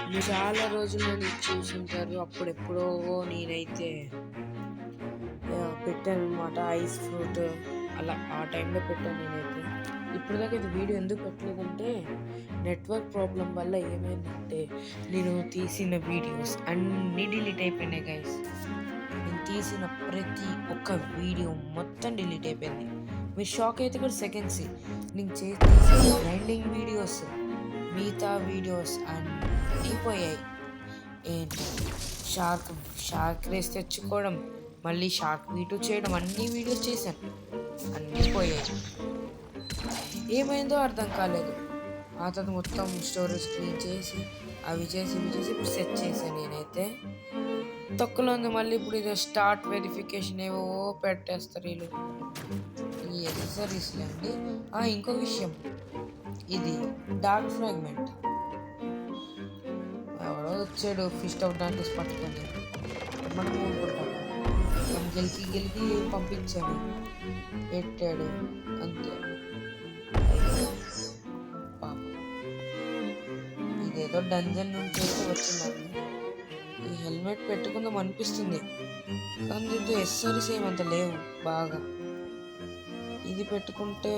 మీరు చాలా రోజుల నుండి చూసుంటారు. అప్పుడెప్పుడో నేనైతే పెట్టాను అనమాట, ఐస్ ఫ్రూట్ అలా ఆ టైంలో పెట్టాను నేనైతే. ఇప్పుడు దాకా ఇది వీడియో ఎందుకు పెట్టలేదంటే నెట్వర్క్ ప్రాబ్లం వల్ల ఏమైందంటే నేను తీసిన వీడియోస్ అన్నీ డిలీట్ అయిపోయినాయి గైస్. నేను తీసిన ప్రతి ఒక్క వీడియో మొత్తం డిలీట్ అయిపోయింది. మీరు షాక్ అయితే కూడా సెకండ్స్ నేను తీసిన గ్రైండింగ్ వీడియోస్, మిగతా వీడియోస్ అన్నీ పోయాయి. ఏంటి షార్క్ రేస్ తెచ్చుకోవడం, మళ్ళీ షార్క్ వీడియో చేయడం, అన్ని వీడియోస్ చేశాను, అన్నీ పోయాయి. ఏమైందో అర్థం కాలేదు. ఆ తర్వాత మొత్తం స్టోరేజ్ క్లీన్ చేసి అవి చేసి ఇప్పుడు సెట్ చేశాను నేనైతే. తొక్కలో ఉంది. మళ్ళీ ఇప్పుడు ఇది స్టార్ట్ వెరిఫికేషన్ ఏవో పెట్టేస్తారు వీళ్ళు, ఈ ఎక్సెసరీస్లే అండి. ఇంకో విషయం, ఇది డార్క్ ఫ్రాగ్మెంట్ ఎవడో వచ్చాడు ఫిస్ట్ అవుట్ డాంటిస్ పట్టుకొని, మనం అనుకుంటాం గెలికి పంపించాను, పెట్టాడు అంతే. ఇదేదో డంజన్ నుంచి అయితే వచ్చిందండి. ఈ హెల్మెట్ పెట్టుకుందాం అనిపిస్తుంది, కానీ దీంతో ఎస్సరీస్ ఏమంత లేవు బాగా. ఇది పెట్టుకుంటే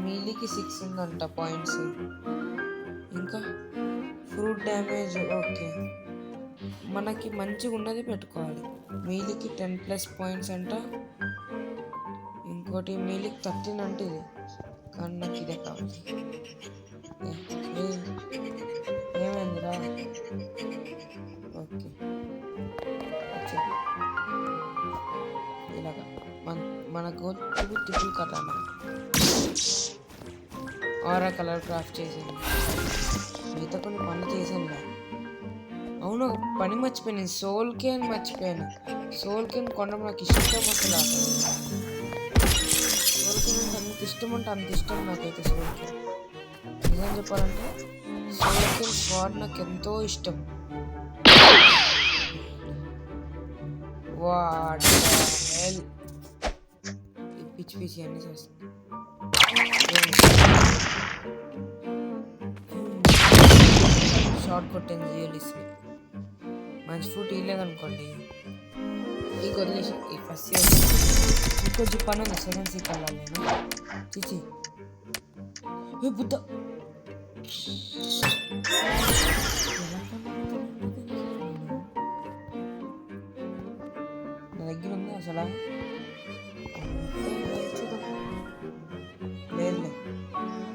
మీలీకి 6 ఉందంట పాయింట్స్, ఇంకా ఫ్రూట్ డ్యామేజ్ ఓకే. మనకి మంచిగా ఉన్నది పెట్టుకోవాలి. మీలీకి 10+ పాయింట్స్ అంట, ఇంకోటి మీలీకి 13 అంటే ఇది, కానీ నాకు ఇదే కావాలి. ఏమైందిరా? ఓకే, ఇలాగా మన గోల్ ట్రిపుల్ కలర్ ఆరా కలర్ క్రాఫ్ట్ చేసింది. మిగతా కొన్ని పనులు చేశాను. అవును, ఒక పని మర్చిపోయాను, సోల్ కేన్ మర్చిపోయాను. సోల్ కేన్ కొనడం నాకు ఇష్టం అసలు. సోల్ కేన్ అంటే అంత ఇష్టం, అంటే అంత ఇష్టం నాకైతే. సోల్ కేన్ నిజం చెప్పాలంటే సోల్ కేన్ స్వాడ్ నాకు ఎంతో ఇష్టం. వాట్ హెల్, పిచ్చి అన్నీ చేస్తుంది. షార్ట్ కొట్టింది జియోలిస్ని. మంచి ఫ్రూట్ ఇవ్వలేదనుకోండి, ఈ వదిలేసి ఈ ఫస్ట్ ఇంకొంచెం పని ఉంది. సెకండ్ సీట్ వెళ్ళాలి నేను. చిచి బుద్ధ నా దగ్గర ఉంది అసలు. లేదు,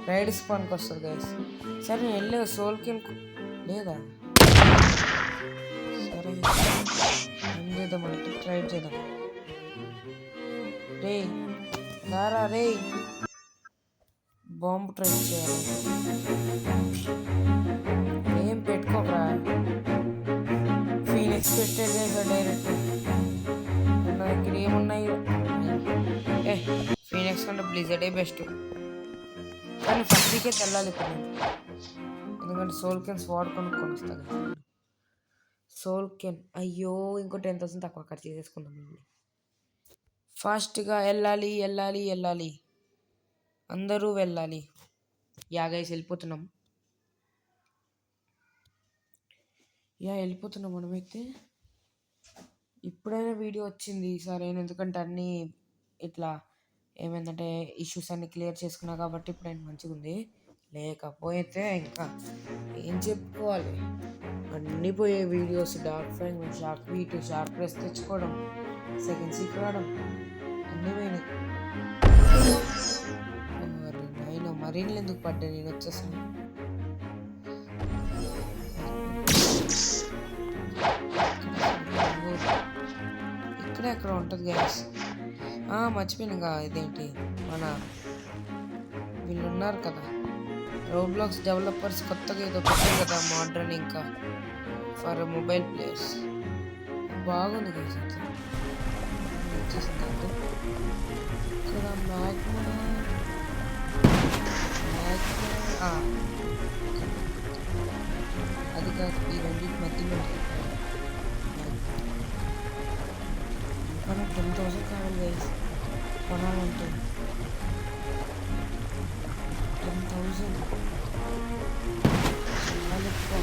రైడ్ స్పాన్కి వస్తుంది గైస్. సరే నేను వెళ్ళే సోల్కి లేదా, సరే ఏం చేద్దాం అంటే ట్రై చేద్దాం. రే రారా రే, బాంబు ట్రై చేయాలి. ఏం పెట్టుకోకరా, ఫీనిక్స్ పెట్టేది డైరెక్ట్. నా దగ్గర ఏమున్నాయి, ఫీనిక్స్ కంటే బ్లిజర్డే బెస్ట్. కానీ ఫస్ట్కే తెల్లాలి ఇప్పుడు నేను, ఎందుకంటే సోల్ కెన్స్ వాడుకొని వస్తాను. సోల్ కెన్ అయ్యో, ఇంకో 10,000 తక్కువ ఖర్చు చేసుకుందాం. ఫాస్ట్గా వెళ్ళాలి, అందరూ వెళ్ళాలి. యాగైస్ వెళ్ళిపోతున్నాం మనమైతే. ఇప్పుడైనా వీడియో వచ్చింది సరే, ఎందుకంటే అన్నీ ఇట్లా ఏమైందంటే ఇష్యూస్ అన్ని క్లియర్ చేసుకున్నా కాబట్టి ఇప్పుడు మంచిగా ఉంది. లేకపోతే ఇంకా ఏం చెప్పుకోవాలి, అన్నీ పోయే వీడియోస్. డార్క్ ఫ్రాగ్మెంట్, షార్క్ వీట్, షార్క్ రేస్ తెచ్చుకోవడం, సెకండ్ సీక్ రావడం, అన్నీ పోయినాయి. నాయన మరీన్లు ఎందుకు పడ్డా, నేను వచ్చేసాను. ఇక్కడే అక్కడ ఉంటుంది గ్యాస్. మర్చిపోయినా, ఇదేంటి మన వీళ్ళు ఉన్నారు కదా రోబ్లాక్స్ డెవలపర్స్, కొత్తగా ఏదో పెట్టారు కదా మోడ్రన్, ఇంకా ఫర్ మొబైల్ ప్లేయర్స్. బాగుంది గైస్. వచ్చేసింది ఇక్కడ మ్యాగ్మా అది కాదు, ఈ రెండింటి మధ్యలో మనకు 10,000 కావాలి గైస్ కొనాలంటే. 10,000 చాలా ఎక్కువ.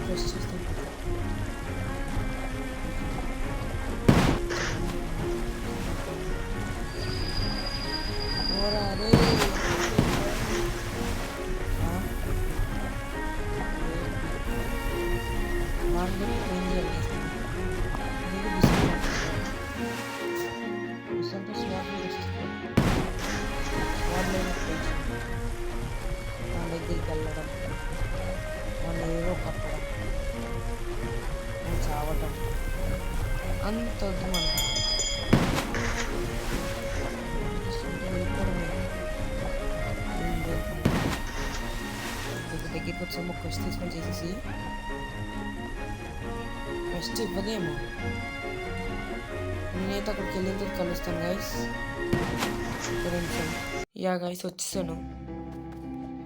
ప్రెస్ చేస్తాం. అరే వాళ్ళు ఏం చేయాలి బిస్కెట్ స్వాట్ వాళ్ళ దగ్గరికి వెళ్ళడం, వాళ్ళు ఏవో పట్టడం, చావటం అంత వద్దు మనం దగ్గరికి వచ్చేమో క్వెస్ట్ తీసుకొని చేసేసి క్వెస్ట్ ఇవ్వదేమో. నేనైతే అక్కడికి వెళ్ళిన తర్వాత కలుస్తాను గైస్. ఒక నిమిషం. యా గైస్ వచ్చేసాను.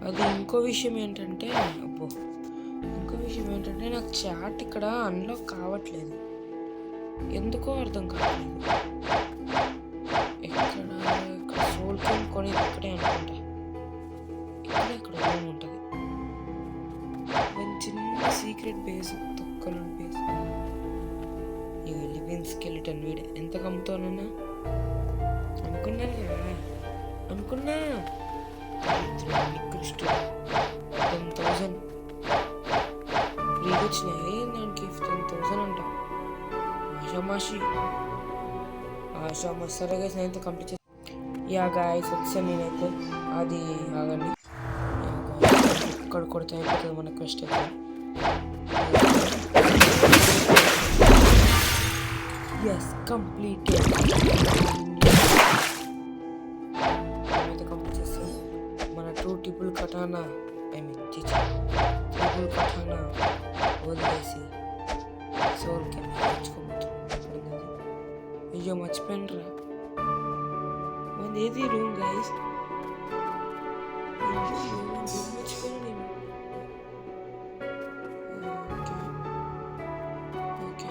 అది ఇంకో విషయం ఏంటంటే నాకు చాట్ ఇక్కడ అన్లాక్ కావట్లేదు, ఎందుకో అర్థం కావట్లేదు. ఇక్కడ సోల్ గేమ్ కొని ఇక్కడే అనుకుంటా, ఇక్కడ రూమ్ ఉంటుంది. చిన్న సీక్రెట్ బేస్, తొక్కలు బేస్. ఇక లివింగ్ స్కెలిటన్ వీడు ఎంత కమ్ముతానన్నా అనుకున్నాను కదా, అనుకున్నా 10,000 ఫ్రీగా వచ్చినాయి దానికి. 10,000 అంట. ఆషామాషి సరే గైస్ నేనైతే కంప్లీట్ చేస్తాను. యా గాయస్ వచ్చాను నేనైతే. అది ఆగండి, ఇక్కడ కొడితే అయిపోతుంది మన క్వెస్ట్ అయితే. Yes completed. అయితే కంప్లీట్ చేస్తాను. మన ట్రిపుల్ కటానా వదిలేసి సోల్ కెన్ తెచ్చుకోబోతున్నాను. అయ్యో మర్చిపోయినరా మన ఏది రూమ్ గైస్, మర్చిపోయాను నేను. ఓకే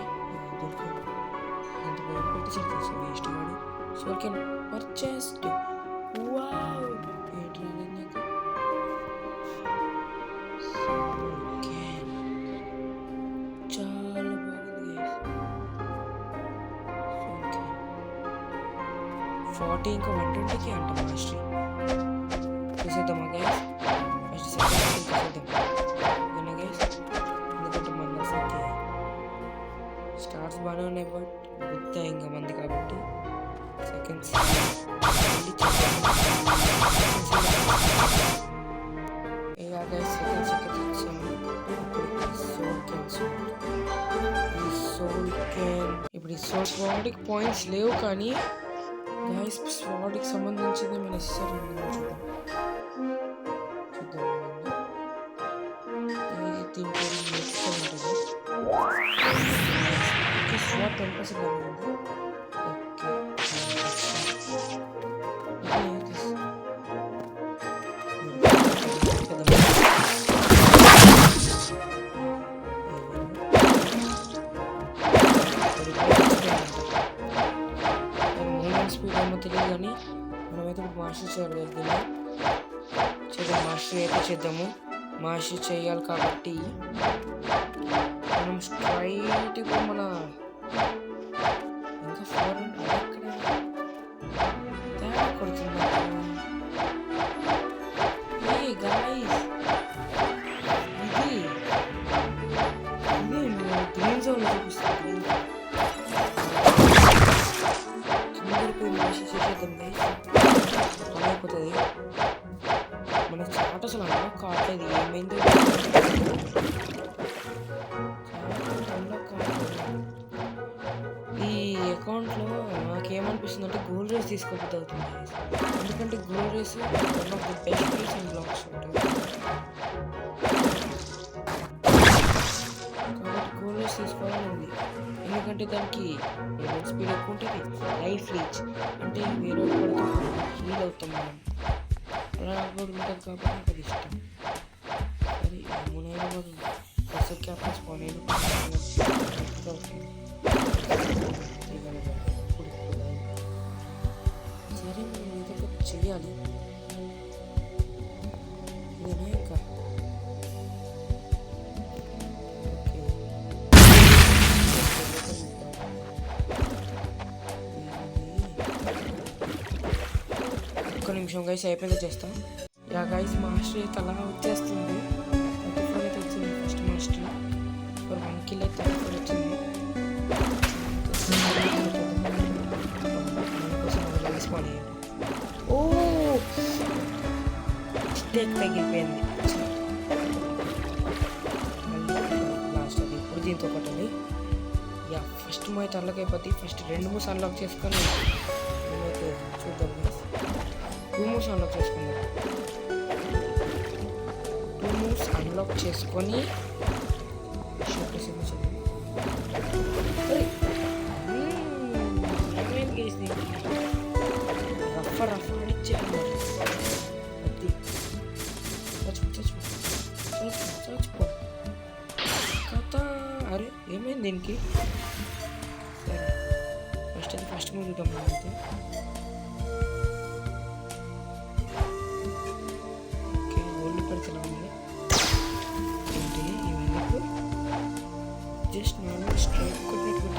అంత భయపెట్టి చెప్తాను వేస్ట్ వాడు. Soul can purchased. వావ్ ఏంటి రాలేదు నాకు. చాలా బాగుంది గైస్. 40 ఇంకా 120కి అంట మాస్టరీ. చూసేద్దామా గైస్, ఫస్ట్ సెకండ్ చూసేద్దాం ఓకేనా గైస్. ఎందుకంటే మన స్టార్ట్స్ బాగానే ఉన్నాయి, బట్ గుర్తా ఇంకా మంది కాబట్టి సెకండ్స్ ఇలా గైస్. సెకండ్ ఇచ్చాము. ఇప్పుడు ఈ స్వాడ్కి పాయింట్స్ లేవు కానీ గైస్ స్వాడ్కి సంబంధించింది మన ఇస్తారు. చూద్దాం దీంట్లో ఉంటుంది. స్వాడ్ 10% ఉంది. స్పీడ్ ఏమో తెలియదు కానీ మనమైతే ఇప్పుడు మాస్టర్ చేయాలి. చేద్దాం, మాస్టర్ అయితే చేద్దాము. మాస్టర్ చేయాలి కాబట్టి మనం స్ట్రైట్గా మన ఇంకా 400 అక్కడ తేడా కొడుతుంది. ఇది గ్రీన్ జోన్ చూపిస్తుంది. అయిపోతుంది మనకు చాట్ అసలు అన్లాక్ కావట్లేదు. ఏమైంది ఈ అకౌంట్లో నాకేమనిపిస్తుంది అంటే గోల్డ్ రేస్ తీసుకోకపోతే అవుతుంది. ఎందుకంటే gold race one of the best race and blocks ఉంటుంది కాబట్టి గోల్డ్ రేస్ తీసుకోవాలని ఉంది. ఎందుకంటే దానికి స్పీడ్ ఎక్కువ ఉంటుంది, లైఫ్ రీచ్ అంటే వేరే పడితే హీల్ అవుతాం మనం, అలా కూడా ఉంటుంది కాబట్టి నాకు అది ఇష్టం. అది మునైనా మాకు ఫస్ట్ క్యాప్టెన్ స్పాన్ అయినా సరే మనం ఏదో ఒకటి చెయ్యాలి. ఇదేనా ఇంకా నిమిషం గైస్ అయిపోయిందో చేస్తాం. యా గైస్ మాస్టర్ అయితే అలా వచ్చేస్తుంది. 34 అయితే వచ్చింది ఫస్ట్ మాస్టర్. ఫర్ 1 కిల్ అయితే 34 వచ్చింది. ఓ స్టేక్ తగిలిపోయింది. లాస్ట్ అది ఇప్పుడు దీంతో కొట్టాలి. యా ఫస్ట్ అయితే అన్లాక్ అయిపోద్ది. ఫస్ట్ 2 మూవ్స్ అన్లాక్ చేసుకొని మేమైతే చూద్దాం. 2 మూవ్స్ అన్లాక్ చేసుకుందాం. 2 మూవ్స్ అన్లాక్ చేసుకొని రఫ్ అడిచ్చాను. చచ్చిపో కథ. అరే ఏమైంది దీనికి? సరే ఫస్ట్ మూవ్ చూద్దాం. అయితే ఓకే ఓన్లీ పెడతా ఉంది ఏంటి ఇవన్నీ జస్ట్ నార్మల్ స్ట్రైక్ కొట్టినట్టు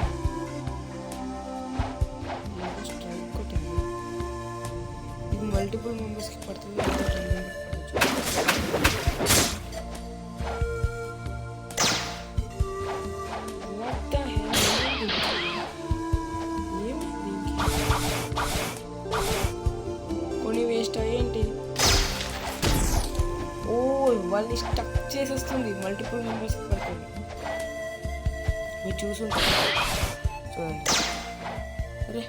స్ట్రైక్ కొట్టింది. ఇది మల్టిపుల్ మెంబర్స్కి పడుతుంది. కొన్ని వేస్ట్ అయ్యేంటి? ఓ వాళ్ళని స్టక్ చేసేస్తుంది. మల్టిపుల్ మెంబర్స్కి పడుతుంది. మీరు చూసుంటారు చూడండి. అరే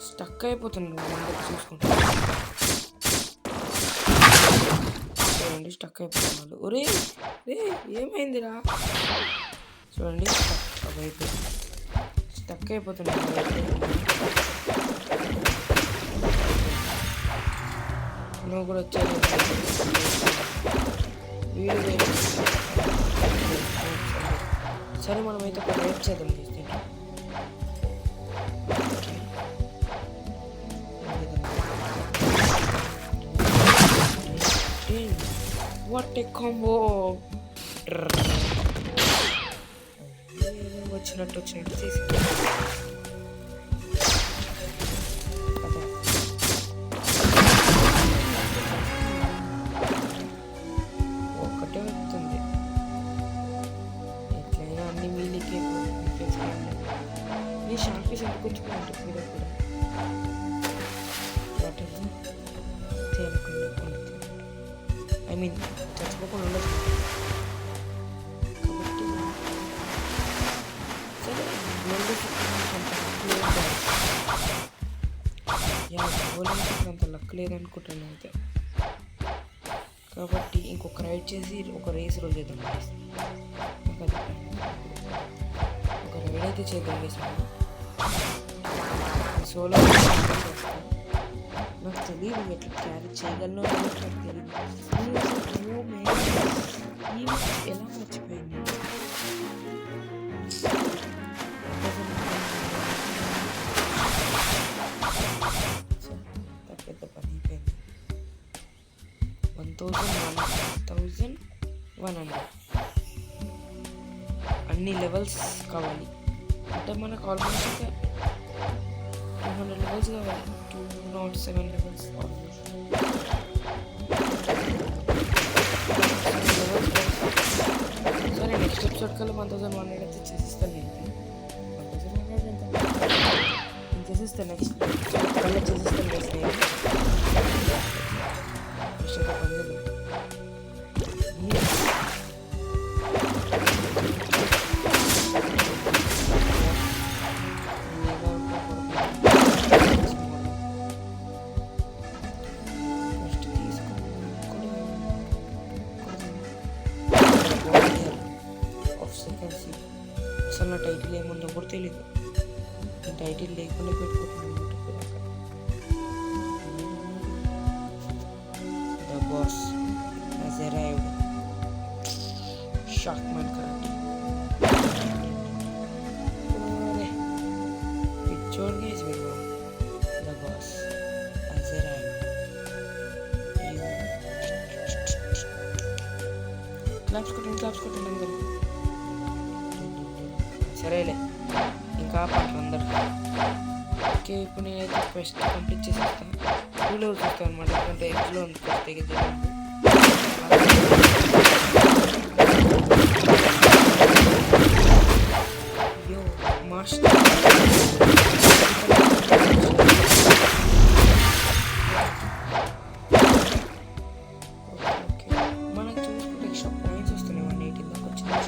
స్టక్ అయిపోతుంది. చూసుకుంటా చూడండి స్టక్ అయిపోతుంది వాళ్ళు. ఒరే రే ఏమైందిరా? చూడండి స్టక్ అయిపోతుంది. నువ్వు కూడా వచ్చాను. వీడియో సరే మనమైతే ఒక రేట్ చేద్దాం. What a combo. వచ్చినట్టు తీసి ఒక్కటే వస్తుంది. ఎట్లయినా అన్ని వీళ్ళకి నీ షార్పీస్ ఎందుకుంచుకుంటే కూడా తేలకుండా ఐ మీన్ చచ్చిపోకుండా ఉండదు కాబట్టి సరే అంత లక్ లేదనుకుంటాను అయితే. కాబట్టి ఇంకొక రైడ్ చేసి ఒక రేస్ రోజు చేద్దాం. ఒక రైడ్ అయితే చేద్దాం. సోలో నాకు తెలియదు ఎట్లా క్యారీ చేయగలను. నాకు తెలియదు ఎలా మర్చిపోయింది. పెద్ద పని అయిపోయింది. 1100 అన్ని లెవెల్స్ కావాలి అంటే మనకు ఆల్మోస్ట్ 200 లెవెల్స్ కావాలి. 207 లెవెల్స్ సరే నెక్స్ట్ ఎపిసోడ్ కల్లా 1100 అయితే చేసిస్తాను. నేను 1100 ఎంత చేసిస్తాను. నెక్స్ట్ కల్లా చేసిస్తాను. అసలు నా టైటిల్ ఏముందో కూడా తెలియదు. నేను టైటిల్ లేకుండా పెట్టుకుంటున్నాను. The boss has arrived. Shockman karate. Picture guys video. The boss has arrived. Claps కొట్టండి అందరూ. సరేలే ఇంకా పాటలు అందరు ఓకే, ఇప్పుడు నేనైతే ఫస్ట్ కంప్లీట్ చేసేస్తాను. 2 లెవెల్స్ వస్తాను అనమాట, ఎందుకంటే ఎడ్జ్లో ఉంది ఫస్ట్ దగ్గర. అయ్యో మాస్టర్ మనకు చూసుకుంటే ఎక్స్ట్రా పాయింట్స్ వస్తున్నాయి. 180 దాకా వచ్చింది.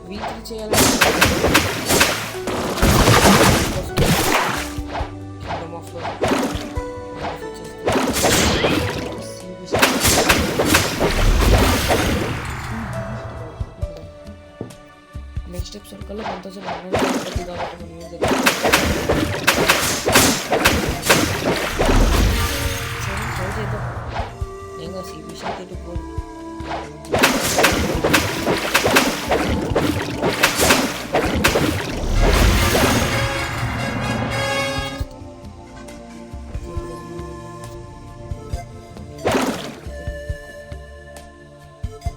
వీక్లీ చేయాలంటే నెక్స్ట్ ఎపిసోడ్ కల్లా 1900 కాబట్టి మనం యూజ్ ట్రై చేద్దాం. ఇంకా సిబిసి తెలుగు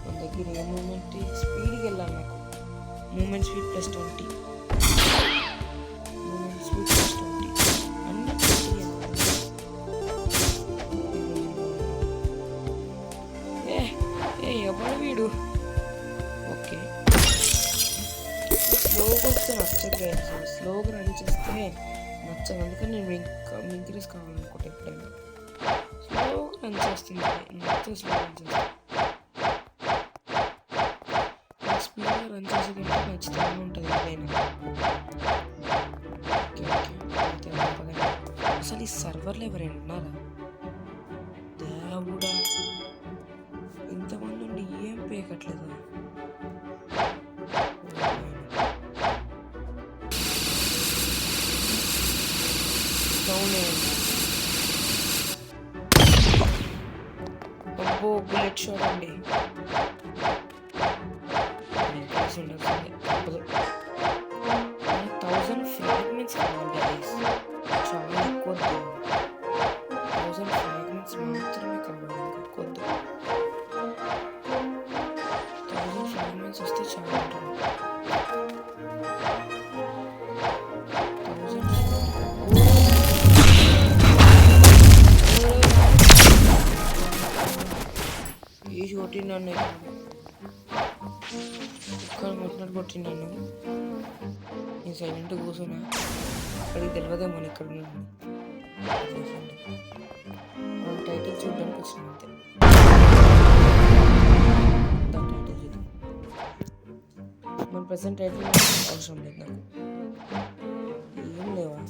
మన దగ్గర ఏ మూమెంట్ స్పీడ్కి వెళ్ళాలి. నాకు మూమెంట్ స్పీడ్ +20, మూమెంట్ స్పీడ్ +20 అన్ని 20 ఎవరు వీడు. ఓకే, స్లోగా వస్తే నచ్చదు గైస్. స్లోగా రన్ చేస్తే నచ్చదు, అందుకని నేను ఇంక్రీజ్ కావాలనుకుంటే ఎప్పుడైనా స్లోగా రన్ చేస్తుంది. నచ్చదు స్లో రన్ చేస్తే. స్పీడ్గా రన్ చేసేదంటే ఖచ్చితంగా ఉంటుంది ఏదైనా. ఓకే ఓకే, అసలు ఈ సర్వర్లో ఎవరైనా ఉన్నారా? దేవుడా, ఇంతమంది ఉండి ఏం పేకట్లేదా? అబ్బో, బుల్లెట్ షాట్ అండి. 1000 ఫ్రాగ్మెంట్స్ కావాలి గైస్, చాలా ఎక్కువ. 1000 ఫ్రాగ్మెంట్స్ మాత్రమే కావాలి, ఇంకొద్దు. 1000 ఫ్రాగ్మెంట్స్ వస్తే చాలా ఉంటుంది. 1000 ఏజ్ కొట్టిండీ, ఇక్కడ కొట్టినాను. నేను సైలెంట్గా కూర్చున్నా, అక్కడికి తెలియదేమో ఇక్కడ ఉన్నాను. మనం టైటిల్ చూడడానికి వచ్చినాం అంతే. టైటిల్ చూద్దాం. మన ప్రెసెంట్ టైటిల్ అవసరం లేదు నాకు. ఏం లేవా,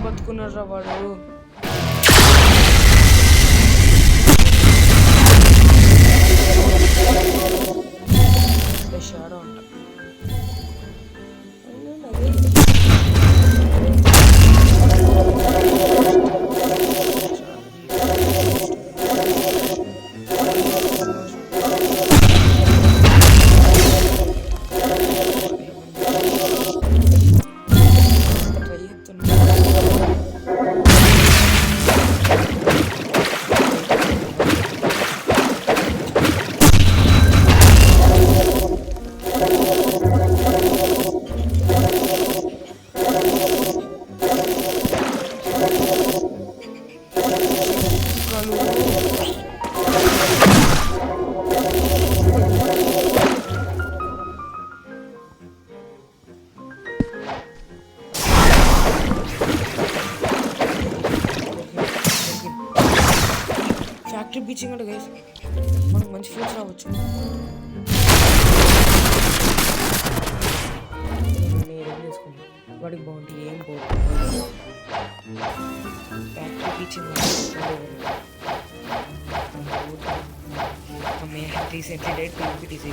బతుకున్నారా వాడు. షాడో అంట. ఫ్యాక్టరీ బీచింగ్ అంటే గైస్ మనకు మంచి ఫ్రూట్స్ రావచ్చు. వాడికి బాగుంటుంది, ఏం పోతుంది ఫ్యాక్టరీకి ఇచ్చింది రీసెంట్లీ డేట్ PPT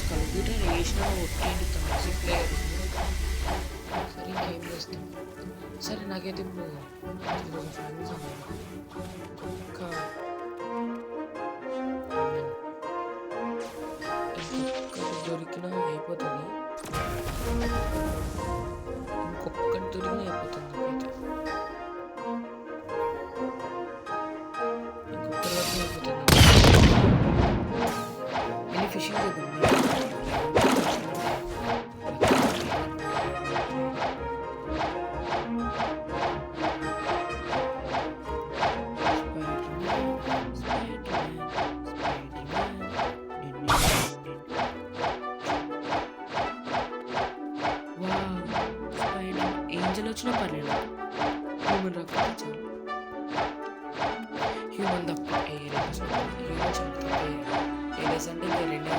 కంప్యూటర్ వేసిన ఒట్టేంటి టాక్సిక్ ప్లేయర్. సరే ఇంకేం చేస్తాం. సరే నాకైతే ఇప్పుడు ఫ్యామిలీస్ ఇంకా ఇంకొకటి దొరికినా అయిపోతుంది, ఇంకొకటి దొరికినా అయిపోతుంది నాకైతే, ఇంకొకటి వరకు అయిపోతుంది. వెళ్ళి ఫిషింగ్ చేద్దాం. ఏంజల్ వచ్చినా పర్లేదు, హ్యూమన్ రాకపోతే చాలు. హ్యూమన్ తప్ప ఏరియస్ అంటే ఇంకా రెండే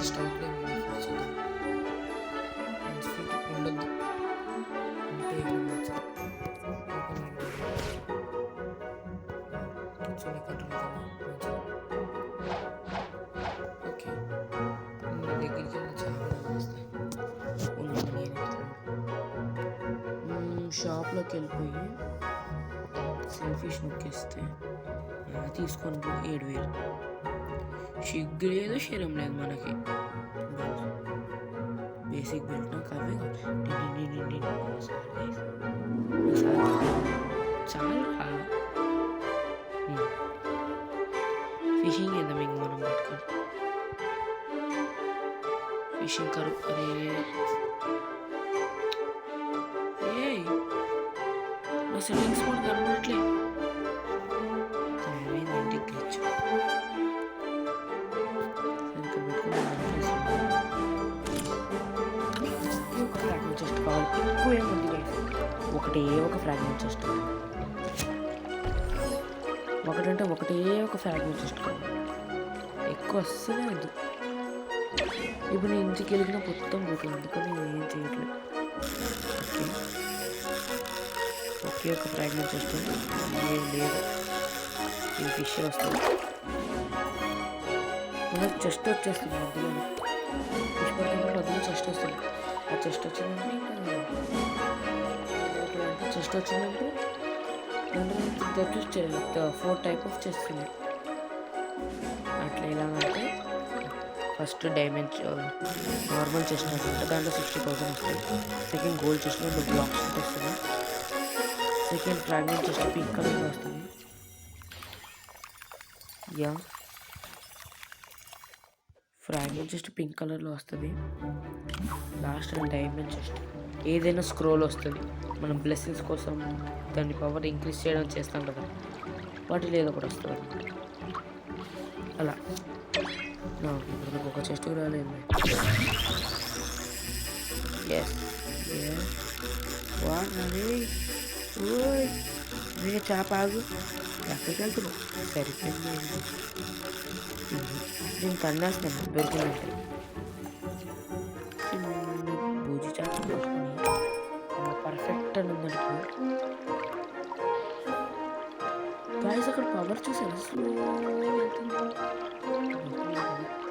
స్టాక్ ఉండద్దు అంటే ఓకే దగ్గరికి చాలా వస్తాయి. షాప్లోకి వెళ్ళిపోయి సెల్ఫిష్ నొక్కేస్తే తీసుకొని 7,000. సిగ్గు లేదు, శరం లేదు మనకి. బేసిక్ బెల్ట్ నాకు అవే చాలా ఫిషింగ్ చేద్దాం ఇంక మనం పట్టుకొని. ఫిషింగ్ కరువు అదే నా సెట్టింగ్స్ కూడా కనబడట్లే. ఇంటికి తెచ్చు ఒక ఫ్రాగ్మెంట్ చెస్ట్ కావాలి, ఎక్కువ ఏముంది ఒకటే ఒక ఫ్రాగ్మెంట్ చెస్ట్, ఒకటంటే ఒకటే ఒక ఫ్రాగ్మెంట్ చెస్ట్ కావాలి, ఎక్కువ అస్సలే వద్దు. ఇప్పుడు నేను ఇంటికి వెళ్ళిన మొత్తం పోతుంది, అందుకని ఏం చేయట్లేదు. ఒకే ఒక ఫ్రాగ్మెంట్ చేస్తుంది, ఏం లేదు. ఇది ఫిష్ వస్తుంది, మనకు చెస్ట్ వచ్చేస్తుంది మధ్యలో. ఫిష్ పడుతున్నప్పుడు మధ్యలో చెస్ట్ వస్తుంది. ఆ చెస్ట్ వచ్చిందంటే చెస్ట్ వచ్చిందంటే దాంట్లో 4 టైప్ ఆఫ్ చెస్ట్ ఉన్నాయి. అట్లా ఎలాగంటే ఫస్ట్ డైమండ్ నార్మల్ చెస్ట్ అంటే దాంట్లో 60,000 వస్తుంది. సెకండ్ గోల్డ్ చెస్ట్లో బ్లాక్స్ వస్తుంది. సెకండ్ ఫ్రాగ్మెంట్ చెస్ట్ పింక్ కలర్లో వస్తుంది. ఫ్రాగ్మెంట్ చెస్ట్ పింక్ కలర్లో వస్తుంది. లాస్ట్ డైమండ్ చెస్ట్ ఏదైనా స్క్రోల్ వస్తుంది. మనం బ్లెస్సింగ్స్ కోసం దాని పవర్ ఇంక్రీజ్ చేయడం చేస్తాం కదా, వాటిలో ఏదో ఒకటి వస్తుంది అనమాట. అలా ఇప్పుడు ఒక చెస్ట్ కూడా రాలేదు. నేను చేప ఆగు, ఎక్కడికి వెళ్తున్నావు? సరిపోయింది, నేను తన్నేస్తాను దొరికిందంటే. బూజీ చేప పర్ఫెక్ట్ అని ఉందంటే గాయస్. అక్కడ పవర్ చూసాను, స్లో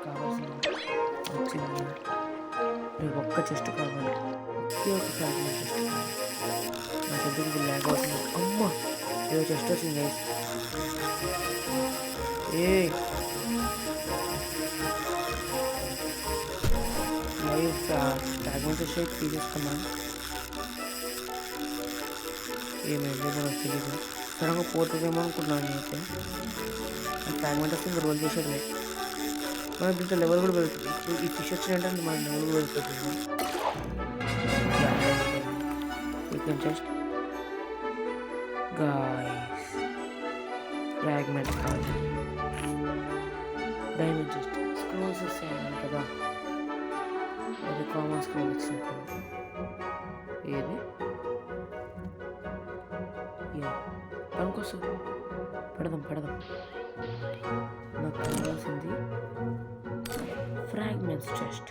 కావాల్సింది వచ్చింది. నాకు ఒక్క చెస్ట్ కావాలి, ఒకే ఒక ఫ్రాగ్మెంట్ చెస్ట్ కావాలి. నాకు ఎందుకు ల్యాగ్ అవుతుంది? అమ్మ ఏదో చెస్ట్ వచ్చింది. లైవ్ ఫ్రాగ్మెంట్ షేప్ తీసేసుకున్నాను. ఏమైంది మనకు తెలియదు. సడన్గా పోతుందేమో అనుకున్నాను అయితే. ఫ్రాగ్మెంట్ వస్తే ఇంకా రోల్ చేసేది. మనకు దీంట్లో లెవెల్ కూడా పెరుగుతుంది. ఇప్పుడు ఈ ఫిష్ వచ్చినట్టు మన లెవెల్ కూడా పెరుగుతుంది. జస్ట్ గాయ్స్ ఫ్రాగ్మెంట్ కాదు, డైమండ్ జస్ట్ స్క్రోల్స్ వస్తాయి కదా, అది కామన్ స్క్రోల్ ఇచ్చినట్టు. ఏది పనుకోసం పెడదాం. నాకు కావాల్సింది ఫ్రాగ్మెంట్స్ జస్ట్.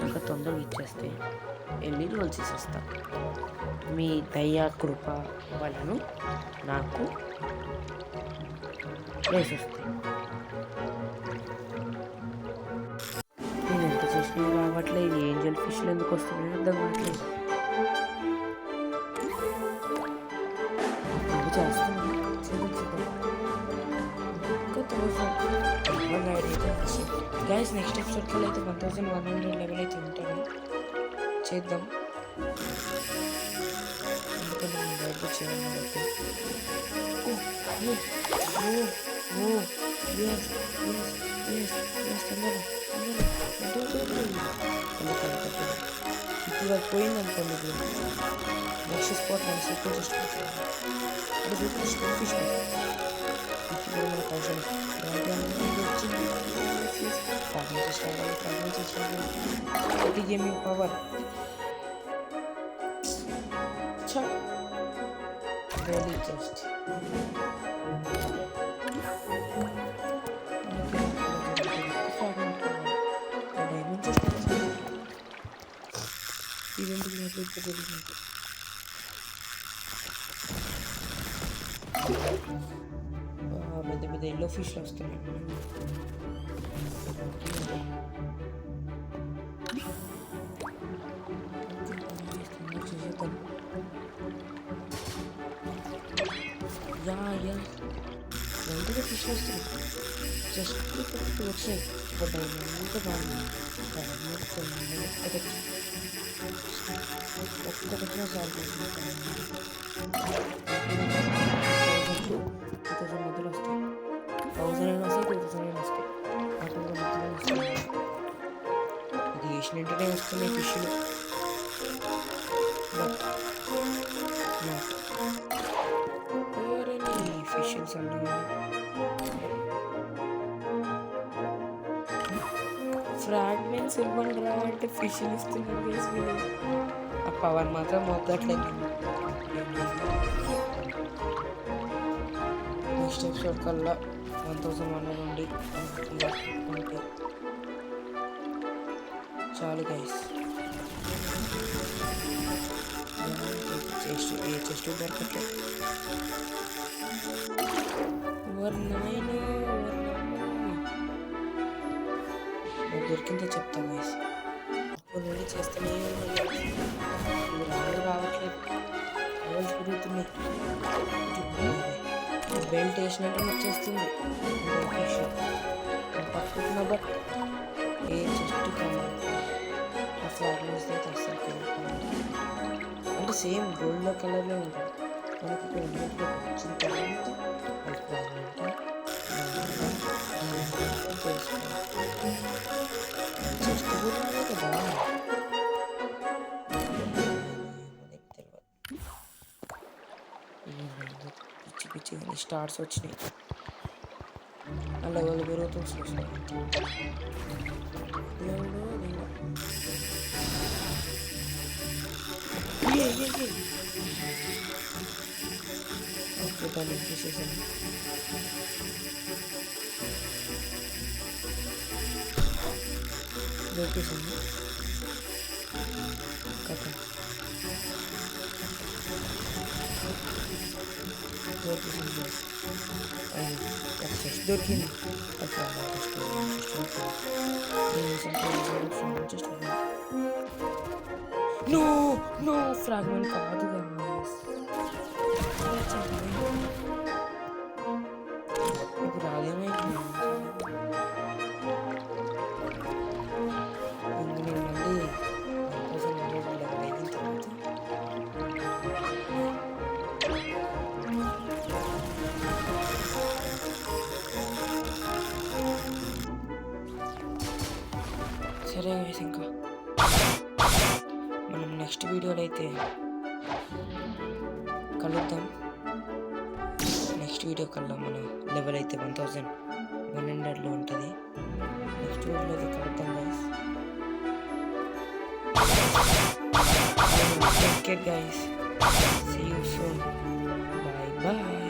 ఇంకా తొందరగా ఇచ్చేస్తే వెళ్ళి రోల్ చేసేస్తా. మీ దయా కృప వలను నాకు వేసేస్తాయి. నేను ఎంత చేసినా రావట్లేదు. ఏంజల్ ఫిష్లు ఎందుకు వస్తున్నాయో అర్థం కావట్లేదు. చేస్తున్నాను గైస్. నెక్స్ట్ ఎపిసోడ్లో అయితే 1100 లెవెల్ అయితే ఉంటాను. చేద్దాం. ఎందుకంటే నేను బయట చేయాలి కాబట్టి. ఇప్పుడు అది పోయింది అనుకోండి. నెక్స్ట్ స్పాట్ మన సీక్వెన్స్ చూసుకుంటాం. అది ఫిష్ ఇప్పుడు మనకు అవసరం వచ్చింది. గేమింగ్ పవర్ really just పెద్ద ఎల్లో ఫిష్ వస్తున్నాయి. వెంటనే ఫిష్ వస్తుంది. జస్ట్ వచ్చాయి. బట్ ఎంత బాగుంది. ఒక్కటిగా సాల్వ్ చేస్తుంది. 2000 మధ్యలో వస్తాయి. 1000 అయినా వస్తాయి, 2000 అయినా వస్తాయి. ఇది వేసినట్టునే వస్తున్నాయి ఫిష్లు. ఫిషెస్ అన్నా ఫ్రాగ్మెంట్స్ ఇవ్వండి రా అంటే ఫిష్లు ఇస్తున్నారు. ఆ పవర్ మాత్రం మొగ్గట్లేదు. నెక్స్ట్ ఎపిసోడ్ కల్లా 1100 నుండి ఉంటే చాలు గైస్. ఏ చెస్ట్ దొరకట్లేదు. దొరికిందో చెప్తాను గైస్. అప్పుడు నుండి చేస్తూనే రావట్లేదు. లెవెల్స్ పెరుగుతున్నాయి. బెల్ట్ వేసినట్టు వచ్చేస్తుంది. పట్టుకుంటున్నా బట్ ఏ చెస్ట్ ఆ ఫ్రాగ్మెంట్స్ అయితే అసలు అంటే సేమ్ గోల్డ్ కలర్లో ఉంటుంది. మనకి ఇక్కడ వచ్చిన తర్వాత అది ఫ్రాగ్మెంట్ చెస్ట్ కూడా కదా. పిచ్చి స్టార్స్ వచ్చినాయి. ఆ లెవెల్ పెరుగుతూ వస్తున్నాయి. దాన్ని తీసేసాను. దొరికేసింది కథ. దొరికింది. నో ఫ్రాగ్మెంట్ కాదు. ఇప్పుడు అదేమైంది. సరే గైస్, ఇంకా మనం నెక్స్ట్ వీడియోలో అయితే కలుద్దాం. నెక్స్ట్ వీడియో కల్లా మన లెవెల్ అయితే 1100లో ఉంటుంది. నెక్స్ట్ వీడియోలో అయితే కలుద్దాం guys. Take care guys. See you soon. Bye bye.